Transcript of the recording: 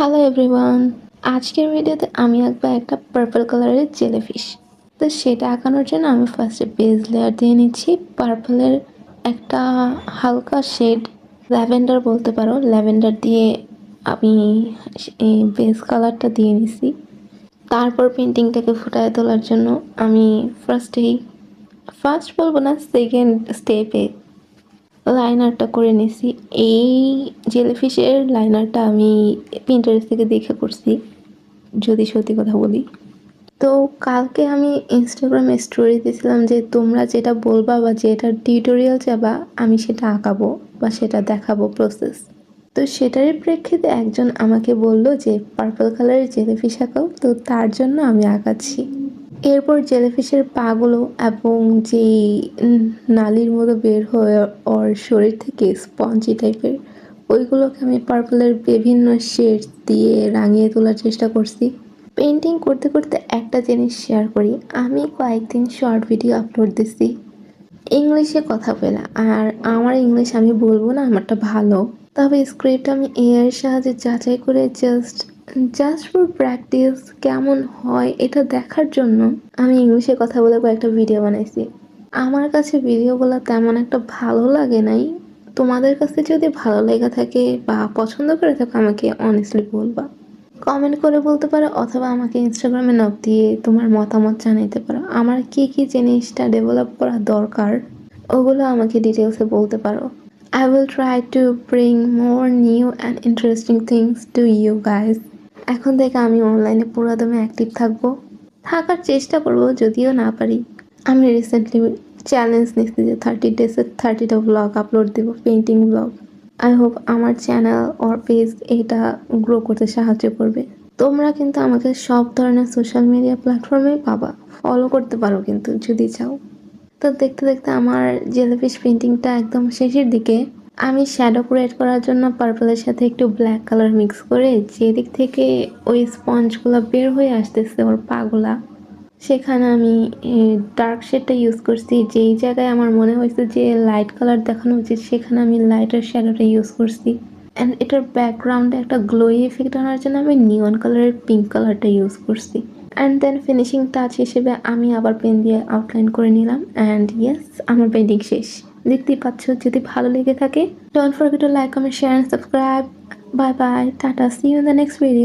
Hello everyone, আজকের ভিডিওতে আমি আঁকবো একটা পার্পল কালারের জেলিফিশ। তো সেটা আঁকানোর জন্য আমি ফার্স্টে বেজ লেয়ার দিয়ে নিচ্ছি পার্পলের একটা হালকা শেড, ল্যাভেন্ডার বলতে পারো। ল্যাভেন্ডার দিয়ে আমি এই বেজ কালারটা দিয়ে নিছি। তারপর পেন্টিংটাকে ফুটায় তোলার জন্য আমি ফার্স্ট বলবো না, সেকেন্ড স্টেপে লাইনারটা করে নিছি। এই জেলিফিশের লাইনারটা আমি পিন্টারেস্ট থেকে দেখে করছি, যদি সত্যি কথা বলি। তো কালকে আমি ইনস্টাগ্রামে স্টোরি দিয়েছিলাম যে তোমরা যেটা বলবা বা যেটা টিউটোরিয়াল চাবা আমি সেটা আঁকাবো বা সেটা দেখাবো প্রসেস। তো সেটারই প্রেক্ষিতে একজন আমাকে বলল যে পার্পল কালারের জেলিফিশ আঁকাও, তো তার জন্য আমি আঁকাচ্ছি। এরপর জেলিফিশের পাগুলো এবং যেই নালির মতো বের হয়ে ওর শরীর থেকে স্পঞ্জি টাইপের, ওইগুলোকে আমি পার্পলের বিভিন্ন শেড দিয়ে রাঙিয়ে তোলার চেষ্টা করছি। পেন্টিং করতে করতে একটা জিনিস শেয়ার করি, আমি কয়েকদিন শর্ট ভিডিও আপলোড দিছি ইংলিশে কথা বলে। আর আমার ইংলিশ আমি বলবো না আমারটা ভালো, তবে স্ক্রিপ্ট আমি এআইয়ের সাহায্যে যাচাই করে জাস্ট ফর প্র্যাকটিস কেমন হয় এটা দেখার জন্য আমি ইংলিশে কথা বলে কয়েকটা ভিডিও বানাইছি। আমার কাছে ভিডিওগুলো তেমন একটা ভালো লাগে নাই। তোমাদের কাছে যদি ভালো লেগে থাকে বা পছন্দ করে থাকো আমাকে অনেস্টলি বলবা, কমেন্ট করে বলতে পারো, অথবা আমাকে ইনস্টাগ্রামে নক দিয়ে তোমার মতামত জানাইতে পারো। আমার কি কি জিনিসটা ডেভেলপ করা দরকার ওগুলো আমাকে ডিটেলসে বলতে পারো। I will try to bring more new and interesting things to you guys. এখন থেকে আমি অনলাইনে পুরোদমে অ্যাক্টিভ থাকার চেষ্টা করব, যদিও না পারি। আমি রিসেন্টলি চ্যালেঞ্জ নিচ্ছি যে 30 ডেজে 30টা ব্লগ আপলোড দেব, পেন্টিং ব্লগ। আই হোপ আমার চ্যানেল ওর পেজ এটা গ্রো করতে সাহায্য করবে। তোমরা কিন্তু আমাকে সব ধরনের সোশ্যাল মিডিয়া প্ল্যাটফর্মে পাবা, ফলো করতে পারো কিন্তু যদি চাও। তো দেখতে দেখতে আমার জেলিফিশ পেন্টিংটা একদম শেষের দিকে। আমি শ্যাডো ক্রিয়েট করার জন্য পার্পলের সাথে একটু ব্ল্যাক কালার মিক্স করে যেদিক থেকে ওই স্পঞ্জগুলো বের হয়ে আসতেছে ওর পাগুলা, সেখানে আমি ডার্ক শেডটা ইউজ করছি। যেই জায়গায় আমার মনে হয়েছে যে লাইট কালার দেখানো উচিত সেখানে আমি লাইটার শ্যাডোটা ইউজ করছি। অ্যান্ড এটার ব্যাকগ্রাউন্ডে একটা গ্লোই এফেক্ট আনার জন্য আমি নিয়ন কালারের পিঙ্ক কালারটা ইউজ করছি। অ্যান্ড দেন ফিনিশিং টাচ হিসেবে আমি আবার পেন দিয়ে আউটলাইন করে নিলাম। অ্যান্ড ইয়েস, আমার পেন্টিং শেষ। দেখতেই পাচ্ছ, যদি ভালো লেগে থাকে don't forget to like, comment, share and subscribe. Bye bye, tata, see you in the next video.